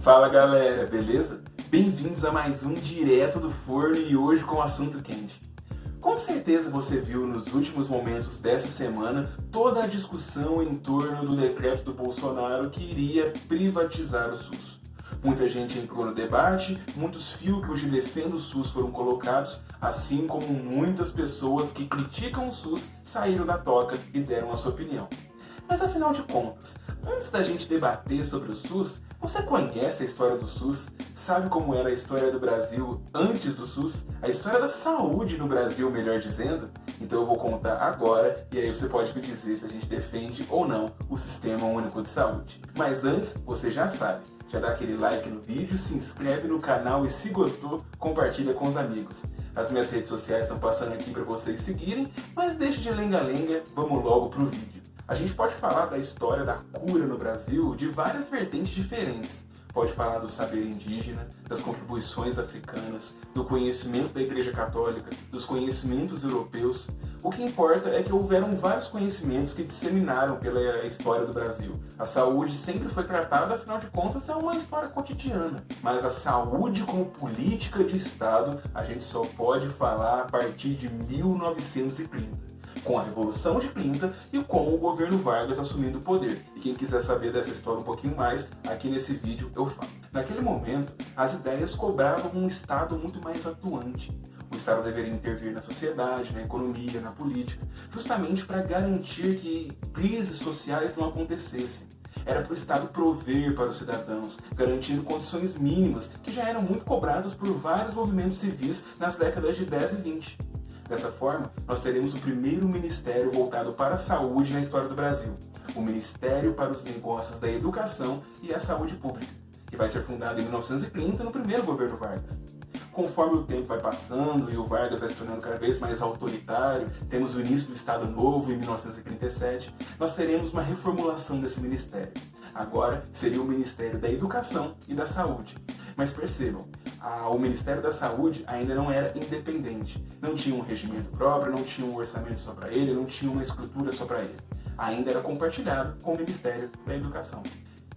Fala galera, beleza? Bem-vindos a mais um Direto do Forno e hoje com assunto quente. Com certeza você viu nos últimos momentos dessa semana toda a discussão em torno do decreto do Bolsonaro que iria privatizar o SUS. Muita gente entrou no debate, muitos filtros de defesa do SUS foram colocados, assim como muitas pessoas que criticam o SUS saíram da toca e deram a sua opinião. Mas afinal de contas, antes da gente debater sobre o SUS, você conhece a história do SUS? Sabe como era a história do Brasil antes do SUS? A história da saúde no Brasil, melhor dizendo? Então eu vou contar agora e aí você pode me dizer se a gente defende ou não o Sistema Único de Saúde. Mas antes, você já sabe, já dá aquele like no vídeo, se inscreve no canal e se gostou, compartilha com os amigos. As minhas redes sociais estão passando aqui para vocês seguirem, mas deixa de lenga-lenga, vamos logo pro vídeo. A gente pode falar da história da cura no Brasil de várias vertentes diferentes. Pode falar do saber indígena, das contribuições africanas, do conhecimento da Igreja Católica, dos conhecimentos europeus. O que importa é que houveram vários conhecimentos que disseminaram pela história do Brasil. A saúde sempre foi tratada, afinal de contas, é uma história cotidiana. Mas a saúde como política de Estado, a gente só pode falar a partir de 1930. Com a Revolução de 30 e com o governo Vargas assumindo o poder. E quem quiser saber dessa história um pouquinho mais, aqui nesse vídeo eu falo. Naquele momento, as ideias cobravam um Estado muito mais atuante. O Estado deveria intervir na sociedade, na economia, na política, justamente para garantir que crises sociais não acontecessem. Era para o Estado prover para os cidadãos, garantindo condições mínimas que já eram muito cobradas por vários movimentos civis nas décadas de 10 e 20. Dessa forma, nós teremos o primeiro ministério voltado para a saúde na história do Brasil, o Ministério para os Negócios da Educação e a Saúde Pública, que vai ser fundado em 1930 no primeiro governo Vargas. Conforme o tempo vai passando e o Vargas vai se tornando cada vez mais autoritário, temos o início do Estado Novo em 1937, nós teremos uma reformulação desse ministério. Agora seria o Ministério da Educação e da Saúde. Mas percebam, o Ministério da Saúde ainda não era independente. Não tinha um regimento próprio, não tinha um orçamento só para ele, não tinha uma estrutura só para ele. Ainda era compartilhado com o Ministério da Educação.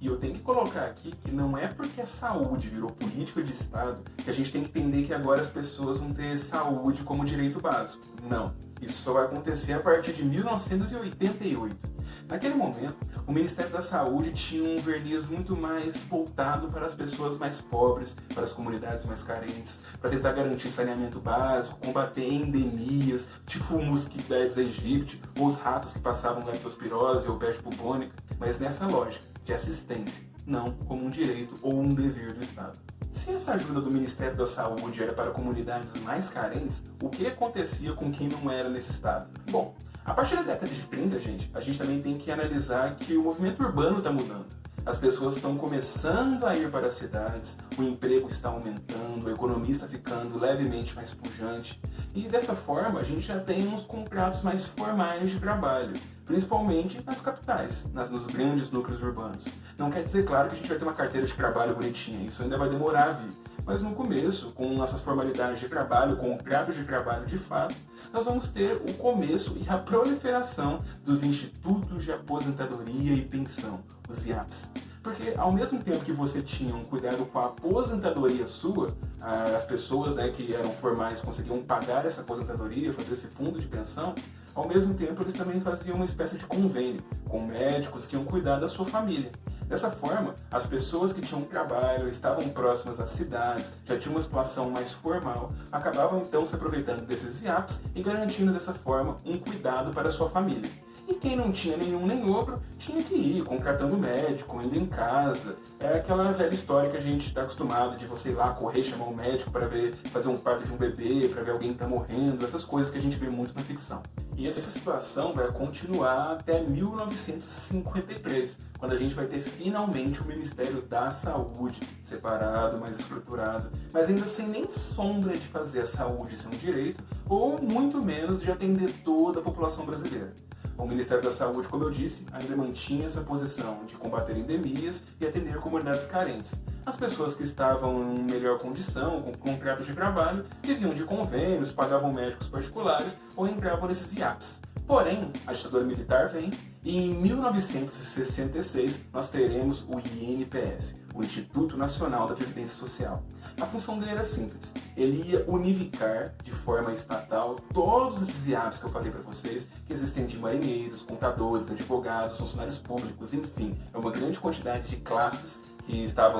E eu tenho que colocar aqui que não é porque a saúde virou política de Estado que a gente tem que entender que agora as pessoas vão ter saúde como direito básico. Não. Isso só vai acontecer a partir de 1988. Naquele momento, o Ministério da Saúde tinha um verniz muito mais voltado para as pessoas mais pobres, para as comunidades mais carentes, para tentar garantir saneamento básico, combater endemias, tipo o mosquito da Aedes aegypti, ou os ratos que passavam leptospirose ou peste bubônica, mas nessa lógica de assistência, não como um direito ou um dever do Estado. Se essa ajuda do Ministério da Saúde era para comunidades mais carentes, o que acontecia com quem não era nesse estado? Bom, a partir da década de 30, a gente também tem que analisar que o movimento urbano está mudando. As pessoas estão começando a ir para as cidades, o emprego está aumentando, a economia está ficando levemente mais pujante. E dessa forma, a gente já tem uns contratos mais formais de trabalho, principalmente nas capitais, nos grandes núcleos urbanos. Não quer dizer, claro, que a gente vai ter uma carteira de trabalho bonitinha, isso ainda vai demorar a vir. Mas no começo, com nossas formalidades de trabalho, contratos de trabalho de fato, nós vamos ter o começo e a proliferação dos institutos de aposentadoria e pensão, os IAPs. Porque ao mesmo tempo que você tinha um cuidado com a aposentadoria sua, as pessoas que eram formais conseguiam pagar essa aposentadoria, fazer esse fundo de pensão, ao mesmo tempo eles também faziam uma espécie de convênio com médicos que iam cuidar da sua família. Dessa forma, as pessoas que tinham trabalho, estavam próximas às cidades, já tinham uma situação mais formal, acabavam então se aproveitando desses IAPs e garantindo dessa forma um cuidado para a sua família. E quem não tinha nenhum nem outro, tinha que ir contratando médico, indo em casa. É aquela velha história que a gente está acostumado de você ir lá correr, chamar um médico para ver, fazer um parto de um bebê, para ver alguém que está morrendo, essas coisas que a gente vê muito na ficção. E essa situação vai continuar até 1953, quando a gente vai ter finalmente o Ministério da Saúde, separado, mais estruturado, mas ainda sem nem sombra de fazer a saúde ser um direito, ou muito menos de atender toda a população brasileira. O Ministério da Saúde, como eu disse, ainda mantinha essa posição de combater endemias e atender comunidades carentes. As pessoas que estavam em melhor condição, com contratos de trabalho, viviam de convênios, pagavam médicos particulares ou entravam nesses IAPs. Porém, a ditadura militar vem E em 1966 nós teremos o INPS, o Instituto Nacional da Previdência Social. A função dele era simples, ele ia unificar de forma estatal todos esses IAPs que eu falei para vocês, que existem de marinheiros, contadores, advogados, funcionários públicos, enfim, é uma grande quantidade de classes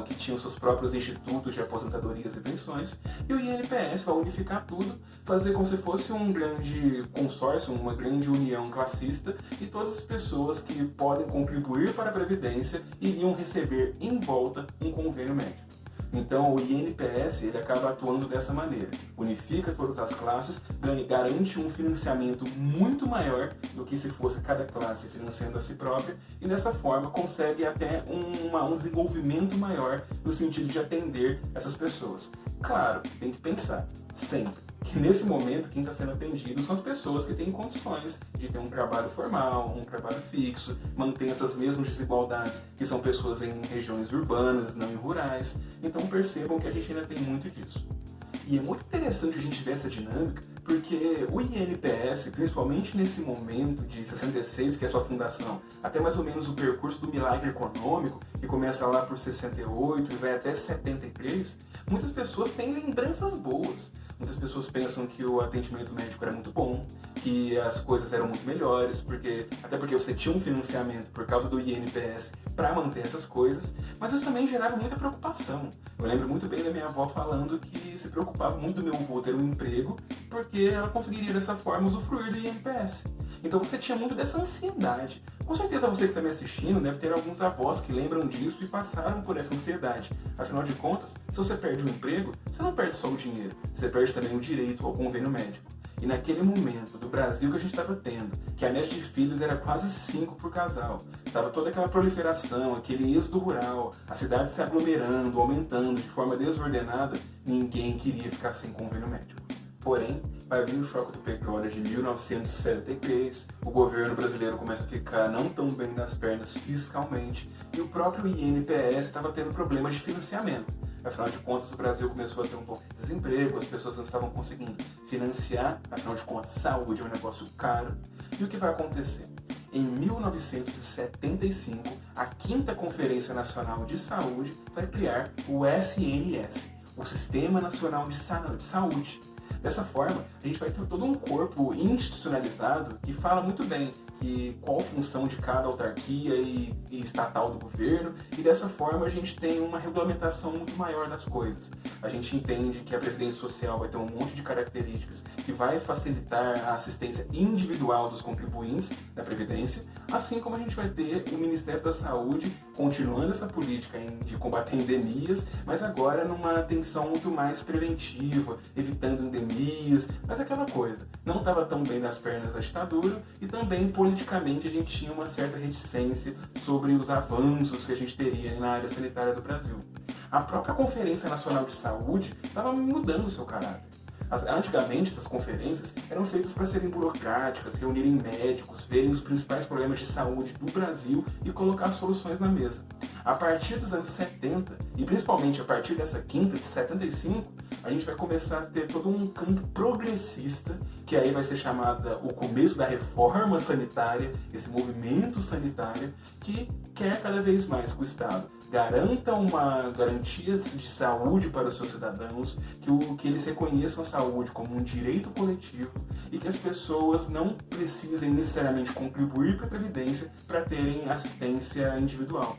que tinham seus próprios institutos de aposentadorias e pensões, e o INPS vai unificar tudo, fazer como se fosse um grande consórcio, uma grande união classista, e todas as pessoas que podem contribuir para a Previdência iriam receber em volta um convênio médico. Então o INPS ele acaba atuando dessa maneira, unifica todas as classes, garante um financiamento muito maior do que se fosse cada classe financiando a si própria e dessa forma consegue até um desenvolvimento maior no sentido de atender essas pessoas. Claro, tem que pensar sempre que nesse momento quem está sendo atendido são as pessoas que têm condições de ter um trabalho formal, um trabalho fixo, manter essas mesmas desigualdades que são pessoas em regiões urbanas, não em rurais. Então percebam que a gente ainda tem muito disso. E é muito interessante a gente ver essa dinâmica, porque o INPS, principalmente nesse momento de 66, que é a sua fundação, até mais ou menos o percurso do milagre econômico, que começa lá por 68 e vai até 73, muitas pessoas têm lembranças boas. Muitas pessoas pensam que o atendimento médico era muito bom, que as coisas eram muito melhores, até porque você tinha um financiamento por causa do INPS para manter essas coisas, mas isso também gerava muita preocupação. Eu lembro muito bem da minha avó falando que se preocupava muito do meu avô ter um emprego, porque ela conseguiria dessa forma usufruir do INPS. Então você tinha muito dessa ansiedade. Com certeza você que está me assistindo deve ter alguns avós que lembram disso e passaram por essa ansiedade. Afinal de contas, se você perde o emprego, você não perde só o dinheiro, você perde também o direito ao convênio médico. E naquele momento do Brasil que a gente estava tendo, que a média de filhos era quase 5 por casal, estava toda aquela proliferação, aquele êxodo rural, a cidade se aglomerando, aumentando de forma desordenada, ninguém queria ficar sem convênio médico. Porém, vai vir o choque do petróleo de 1973, o governo brasileiro começa a ficar não tão bem das pernas fiscalmente e o próprio INPS estava tendo problemas de financiamento. Afinal de contas, o Brasil começou a ter um pouco de desemprego, as pessoas não estavam conseguindo financiar, afinal de contas, saúde é um negócio caro. E o que vai acontecer? Em 1975, a 5ª Conferência Nacional de Saúde vai criar o SNS, o Sistema Nacional de Saúde. Dessa forma, a gente vai ter todo um corpo institucionalizado que fala muito bem qual a função de cada autarquia e estatal do governo, e dessa forma a gente tem uma regulamentação muito maior das coisas. A gente entende que a Previdência Social vai ter um monte de características que vai facilitar a assistência individual dos contribuintes da Previdência, assim como a gente vai ter o Ministério da Saúde continuando essa política de combater endemias, mas agora numa atenção muito mais preventiva, evitando endemias, mas aquela coisa, não estava tão bem nas pernas da ditadura e também politicamente a gente tinha uma certa reticência sobre os avanços que a gente teria na área sanitária do Brasil. A própria Conferência Nacional de Saúde estava mudando o seu caráter. Antigamente, essas conferências eram feitas para serem burocráticas, reunirem médicos, verem os principais problemas de saúde do Brasil e colocar soluções na mesa. A partir dos anos 70, e principalmente a partir dessa 5ª, de 75, a gente vai começar a ter todo um campo progressista, que aí vai ser chamada o começo da reforma sanitária, esse movimento sanitário, que quer cada vez mais que o Estado garanta uma garantia de saúde para os seus cidadãos, que eles reconheçam a saúde como um direito coletivo e que as pessoas não precisem necessariamente contribuir para a Previdência para terem assistência individual.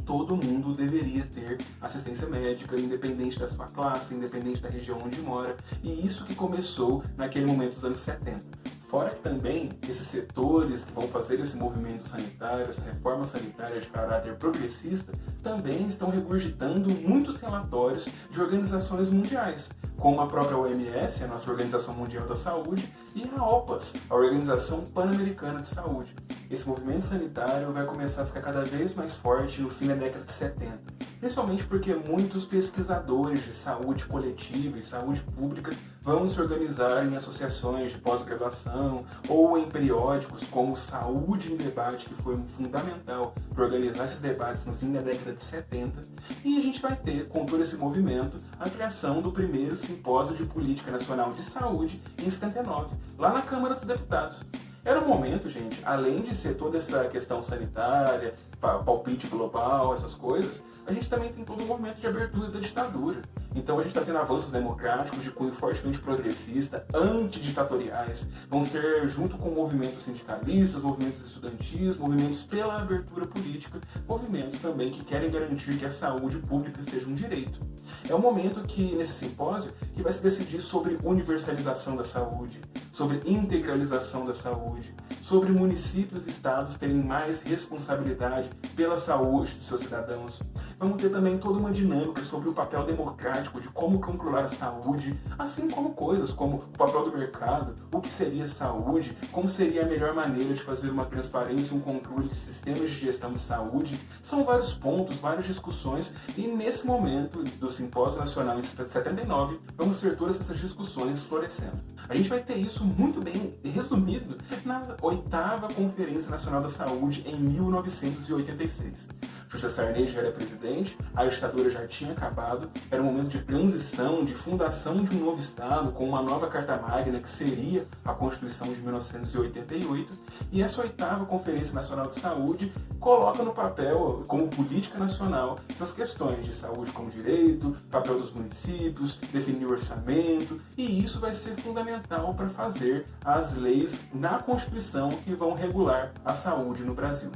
Todo mundo deveria ter assistência médica, independente da sua classe, independente da região onde mora, e isso que começou naquele momento dos anos 70. Fora que também esses setores que vão fazer esse movimento sanitário, essa reforma sanitária de caráter progressista, também estão regurgitando muitos relatórios de organizações mundiais, como a própria OMS, a nossa Organização Mundial da Saúde, e a OPAS, a Organização Pan-Americana de Saúde. Esse movimento sanitário vai começar a ficar cada vez mais forte no fim da década de 70, principalmente porque muitos pesquisadores de saúde coletiva e saúde pública vão se organizar em associações de pós-graduação ou em periódicos como Saúde em Debate, que foi fundamental para organizar esses debates no fim da década de 70, e a gente vai ter, com todo esse movimento, a criação do primeiro Simpósio de Política Nacional de Saúde em 79, lá na Câmara dos Deputados. Era um momento, gente, além de ser toda essa questão sanitária, palpite global, essas coisas, a gente também tem todo um movimento de abertura da ditadura. Então a gente está tendo avanços democráticos de cunho fortemente progressista, antiditatoriais, vão ser junto com movimentos sindicalistas, movimentos estudantis, movimentos pela abertura política, movimentos também que querem garantir que a saúde pública seja um direito. É um momento que, nesse simpósio, que vai se decidir sobre universalização da saúde, sobre integralização da saúde, sobre municípios e estados terem mais responsabilidade pela saúde dos seus cidadãos. Vamos ter também toda uma dinâmica sobre o papel democrático de como controlar a saúde, assim como coisas como o papel do mercado, o que seria saúde, como seria a melhor maneira de fazer uma transparência e um controle de sistemas de gestão de saúde. São vários pontos, várias discussões e nesse momento do Simpósio Nacional em 79, vamos ter todas essas discussões florescendo. A gente vai ter isso muito bem resumido na 8ª Conferência Nacional da Saúde em 1986. José Sarney já era presidente, a ditadura já tinha acabado, era um momento de transição, de fundação de um novo Estado, com uma nova Carta Magna, que seria a Constituição de 1988, e essa 8ª Conferência Nacional de Saúde coloca no papel, como política nacional, essas questões de saúde como direito, papel dos municípios, definir o orçamento, e isso vai ser fundamental para fazer as leis na Constituição que vão regular a saúde no Brasil.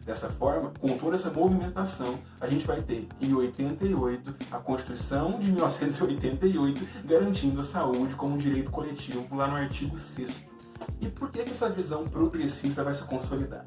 Dessa forma, com toda essa movimentação, a gente vai ter, em 88, a Constituição de 1988 garantindo a saúde como um direito coletivo lá no artigo 6º. E por que essa visão progressista vai se consolidar?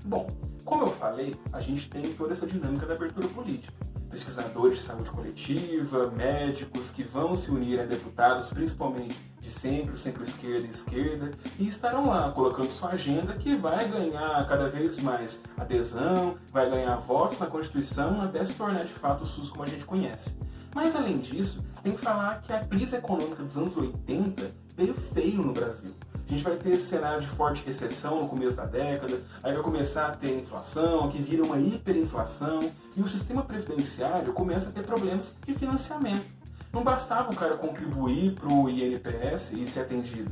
Bom, como eu falei, a gente tem toda essa dinâmica da abertura política. Pesquisadores de saúde coletiva, médicos que vão se unir a deputados, principalmente de centro-esquerda e esquerda, e estarão lá colocando sua agenda que vai ganhar cada vez mais adesão, vai ganhar votos na Constituição até se tornar de fato o SUS como a gente conhece. Mas além disso, tem que falar que a crise econômica dos anos 80 veio feio no Brasil. A gente vai ter esse cenário de forte recessão no começo da década, aí vai começar a ter inflação, que vira uma hiperinflação, e o sistema previdenciário começa a ter problemas de financiamento. Não bastava o cara contribuir para o INPS e ser atendido.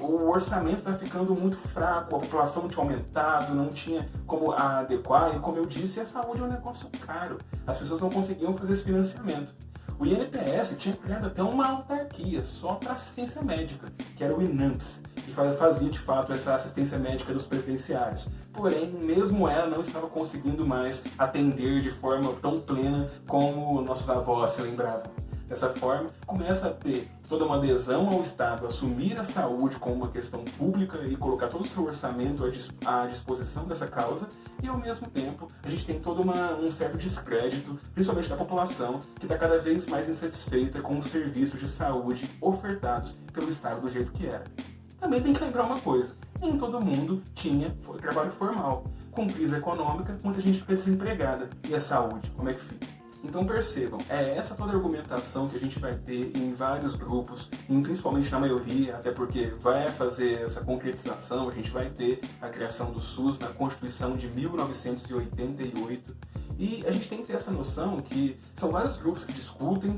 O orçamento está ficando muito fraco, a população tinha aumentado, não tinha como adequar, e como eu disse, a saúde é um negócio caro. As pessoas não conseguiam fazer esse financiamento. O INPS tinha criado até uma autarquia só para assistência médica, que era o INAMPS, que fazia de fato essa assistência médica dos previdenciários. Porém, mesmo ela não estava conseguindo mais atender de forma tão plena como nossos avós se lembravam. Dessa forma, começa a ter toda uma adesão ao Estado, assumir a saúde como uma questão pública e colocar todo o seu orçamento à disposição dessa causa, e ao mesmo tempo a gente tem todo um certo descrédito, principalmente da população, que está cada vez mais insatisfeita com os serviços de saúde ofertados pelo Estado do jeito que era. Também tem que lembrar uma coisa, nem todo mundo tinha trabalho formal. Com crise econômica, muita gente fica desempregada. E a saúde, como é que fica? Então percebam, é essa toda a argumentação que a gente vai ter em vários grupos, principalmente na maioria, até porque vai fazer essa concretização, a gente vai ter a criação do SUS na Constituição de 1988, e a gente tem que ter essa noção que são vários grupos que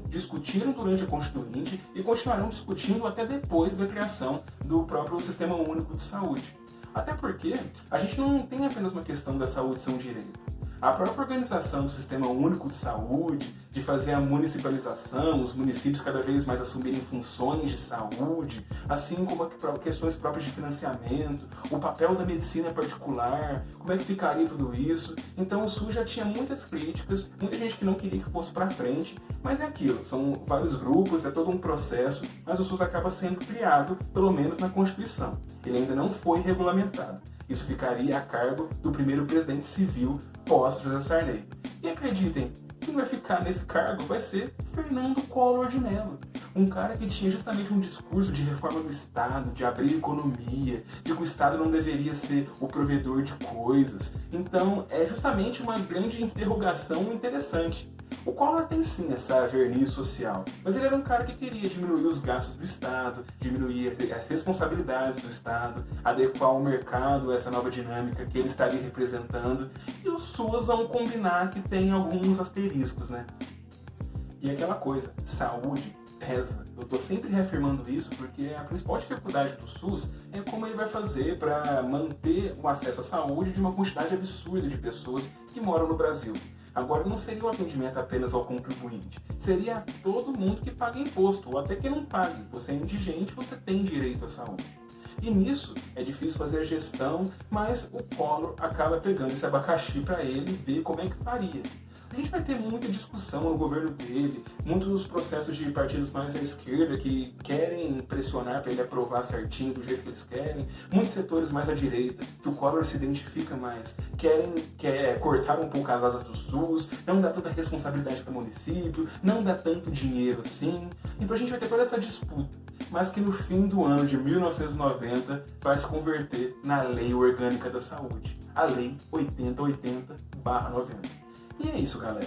discutiram durante a Constituinte e continuarão discutindo até depois da criação do próprio Sistema Único de Saúde. Até porque a gente não tem apenas uma questão da saúde ser um direito. A própria organização do Sistema Único de Saúde, de fazer a municipalização, os municípios cada vez mais assumirem funções de saúde, assim como questões próprias de financiamento, o papel da medicina particular, como é que ficaria tudo isso. Então o SUS já tinha muitas críticas, muita gente que não queria que fosse para frente, mas é aquilo, são vários grupos, é todo um processo, mas o SUS acaba sendo criado, pelo menos na Constituição. Ele ainda não foi regulamentado. Isso ficaria a cargo do primeiro presidente civil pós-José Sarney. E acreditem, quem vai ficar nesse cargo vai ser Fernando Collor de Mello. Um cara que tinha justamente um discurso de reforma do Estado, de abrir economia, de que o Estado não deveria ser o provedor de coisas. Então, é justamente uma grande interrogação interessante. O Collor tem sim essa verniz social, mas ele era um cara que queria diminuir os gastos do Estado, diminuir as responsabilidades do Estado, adequar o mercado a essa nova dinâmica que ele estaria representando, e os SUS vão combinar que tem alguns asteriscos, né? E aquela coisa, saúde pesa. Eu estou sempre reafirmando isso porque a principal dificuldade do SUS é como ele vai fazer para manter o acesso à saúde de uma quantidade absurda de pessoas que moram no Brasil. Agora, não seria o atendimento apenas ao contribuinte, seria a todo mundo que paga imposto, ou até que não pague. Você é indigente, você tem direito à saúde. E nisso é difícil fazer a gestão, mas o Collor acaba pegando esse abacaxi para ele e ver como é que faria. A gente vai ter muita discussão no governo dele, muitos processos de partidos mais à esquerda que querem pressionar para ele aprovar certinho do jeito que eles querem, muitos setores mais à direita, que o Collor se identifica mais, querem cortar um pouco as asas do SUS, não dá tanta responsabilidade para o município, não dá tanto dinheiro assim. Então a gente vai ter toda essa disputa, mas que no fim do ano de 1990 vai se converter na Lei Orgânica da Saúde, a Lei 8080/90. E é isso, galera.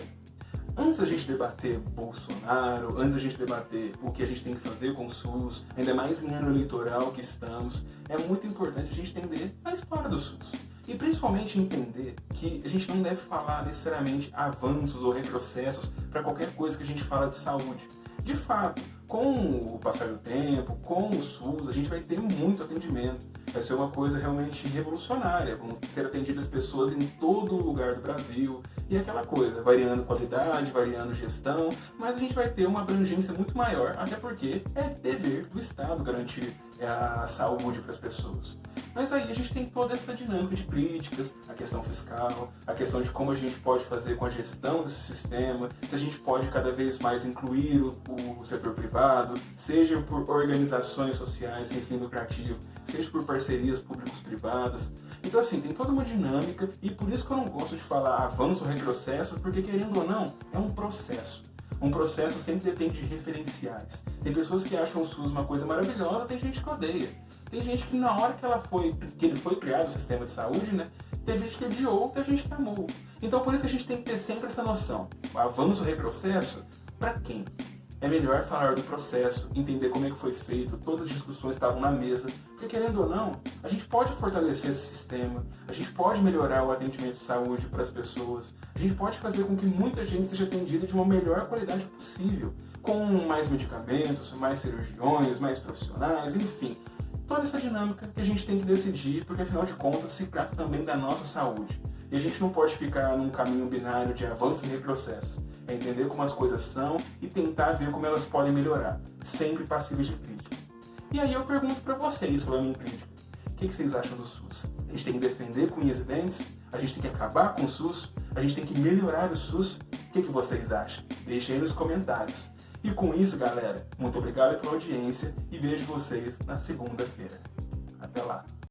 Antes da gente debater Bolsonaro, antes da gente debater o que a gente tem que fazer com o SUS, ainda mais em ano eleitoral que estamos, é muito importante a gente entender a história do SUS. E principalmente entender que a gente não deve falar necessariamente avanços ou retrocessos para qualquer coisa que a gente fala de saúde. De fato, com o passar do tempo, com o SUS, a gente vai ter muito atendimento. Vai ser uma coisa realmente revolucionária. Vão ser atendidas pessoas em todo lugar do Brasil. E aquela coisa, variando qualidade, variando gestão, mas a gente vai ter uma abrangência muito maior, até porque é dever do Estado garantir a saúde para as pessoas. Mas aí a gente tem toda essa dinâmica de críticas, a questão fiscal, a questão de como a gente pode fazer com a gestão desse sistema, se a gente pode cada vez mais incluir o setor privado, seja por organizações sociais sem fim lucrativo, seja por parcerias públicos-privadas. Então assim, tem toda uma dinâmica e por isso que eu não gosto de falar avanço ou retrocesso, porque querendo ou não, é um processo. Um processo sempre depende de referenciais. Tem pessoas que acham o SUS uma coisa maravilhosa, tem gente que odeia. Tem gente que na hora que ele foi criado, o sistema de saúde, né? Teve gente que odiou, teve gente que amou. Então por isso a gente tem que ter sempre essa noção. Avanço ou retrocesso? Para quem? É melhor falar do processo, entender como é que foi feito, todas as discussões estavam na mesa, porque querendo ou não, a gente pode fortalecer esse sistema, a gente pode melhorar o atendimento de saúde para as pessoas, a gente pode fazer com que muita gente seja atendida de uma melhor qualidade possível, com mais medicamentos, mais cirurgiões, mais profissionais, enfim. Toda essa dinâmica que a gente tem que decidir, porque afinal de contas se trata também da nossa saúde. E a gente não pode ficar num caminho binário de avanços e retrocessos. É entender como as coisas são e tentar ver como elas podem melhorar, sempre passíveis de crítica. E aí eu pergunto para vocês, falando em crítica, o que vocês acham do SUS? A gente tem que defender com unhas e dentes? A gente tem que acabar com o SUS? A gente tem que melhorar o SUS? O que vocês acham? Deixem aí nos comentários. E com isso, galera, muito obrigado pela audiência e vejo vocês na segunda-feira. Até lá!